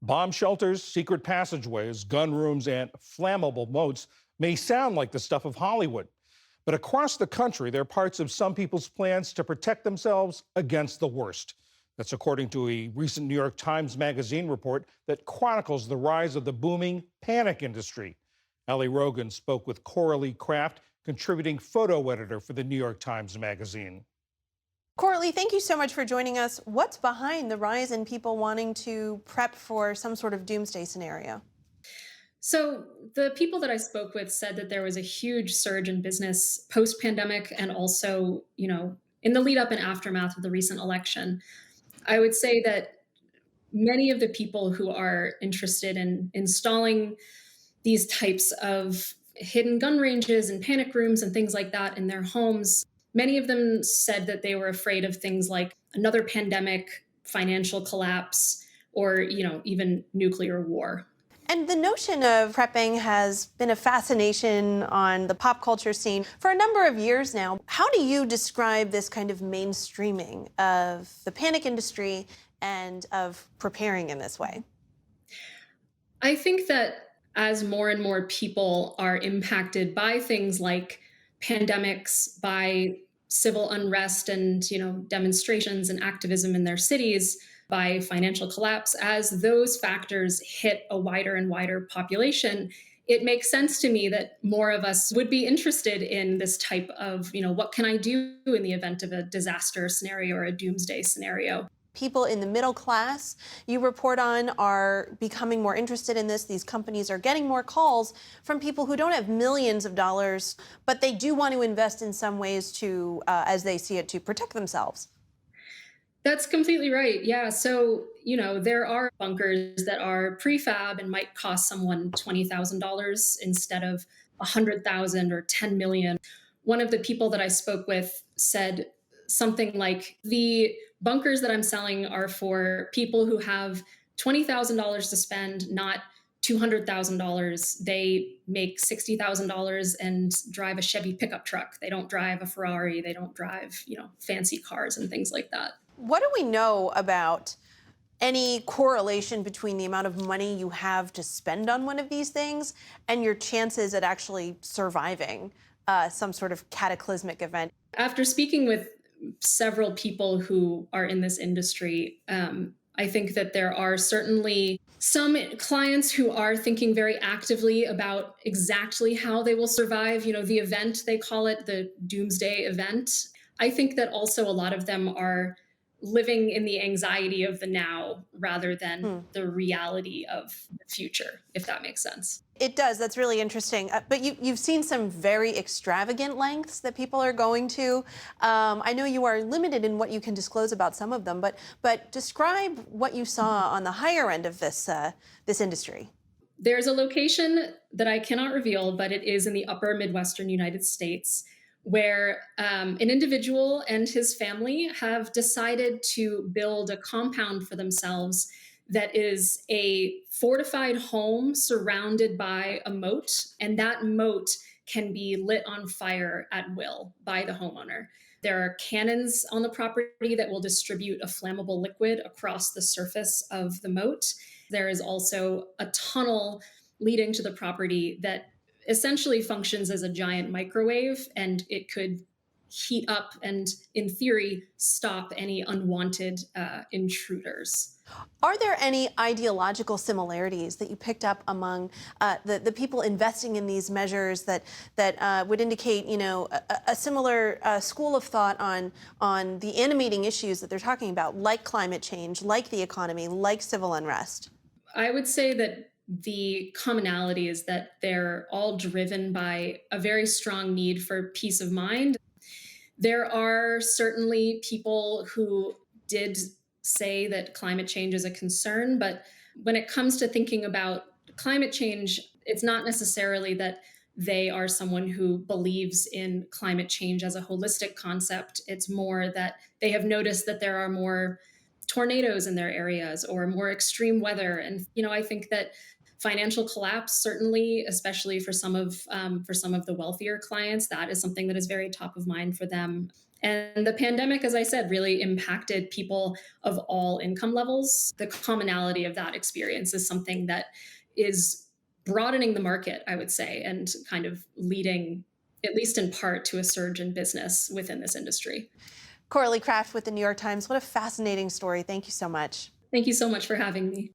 Bomb shelters, secret passageways, gun rooms, and flammable moats may sound like the stuff of Hollywood. But across the country, they're parts of some people's plans to protect themselves against the worst. That's according to a recent New York Times Magazine report that chronicles the rise of the booming panic industry. Ellie Rogan spoke with Coralie Kraft, contributing photo editor for the New York Times Magazine. Coralie, thank you so much for joining us. What's behind the rise in people wanting to prep for some sort of doomsday scenario? So, the people that I spoke with said that there was a huge surge in business post pandemic and also, in the lead up and aftermath of the recent election. I would say that many of the people who are interested in installing these types of hidden gun ranges and panic rooms and things like that in their homes, many of them said that they were afraid of things like another pandemic, financial collapse, or, even nuclear war. And the notion of prepping has been a fascination on the pop culture scene for a number of years now. How do you describe this kind of mainstreaming of the panic industry and of preparing in this way? I think that as more and more people are impacted by things like pandemics, by civil unrest and, demonstrations and activism in their cities, by financial collapse, as those factors hit a wider and wider population, it makes sense to me that more of us would be interested in this type of, what can I do in the event of a disaster scenario or a doomsday scenario? People in the middle class you report on are becoming more interested in this. These companies are getting more calls from people who don't have millions of dollars, but they do want to invest in some ways to, as they see it, to protect themselves. That's completely right. Yeah. So, there are bunkers that are prefab and might cost someone $20,000 instead of 100,000 or 10 million. One of the people that I spoke with said something like the bunkers that I'm selling are for people who have $20,000 to spend, not $200,000. They make $60,000 and drive a Chevy pickup truck. They don't drive a Ferrari. They don't drive, fancy cars and things like that. What do we know about any correlation between the amount of money you have to spend on one of these things and your chances at actually surviving some sort of cataclysmic event? After speaking with several people who are in this industry, I think that there are certainly some clients who are thinking very actively about exactly how they will survive, the event, they call it the doomsday event. I think that also a lot of them are living in the anxiety of the now rather than the reality of the future, if that makes sense. It does. That's really interesting. But you've seen some very extravagant lengths that people are going to. I know you are limited in what you can disclose about some of them, but describe what you saw on the higher end of this industry. There's a location that I cannot reveal, but it is in the upper Midwestern United States where an individual and his family have decided to build a compound for themselves that is a fortified home surrounded by a moat, and that moat can be lit on fire at will by the homeowner. There are cannons on the property that will distribute a flammable liquid across the surface of the moat. There is also a tunnel leading to the property that essentially functions as a giant microwave, and it could heat up and, in theory, stop any unwanted intruders. Are there any ideological similarities that you picked up among the people investing in these measures that would indicate, a similar school of thought on the animating issues that they're talking about, like climate change, like the economy, like civil unrest? I would say that the commonality is that they're all driven by a very strong need for peace of mind. There are certainly people who did say that climate change is a concern, but when it comes to thinking about climate change, it's not necessarily that they are someone who believes in climate change as a holistic concept. It's more that they have noticed that there are more tornadoes in their areas or more extreme weather. And, I think that financial collapse, certainly, especially for some of the wealthier clients, that is something that is very top of mind for them. And the pandemic, as I said, really impacted people of all income levels. The commonality of that experience is something that is broadening the market, I would say, and kind of leading, at least in part, to a surge in business within this industry. Coralie Kraft with the New York Times. What a fascinating story. Thank you so much. Thank you so much for having me.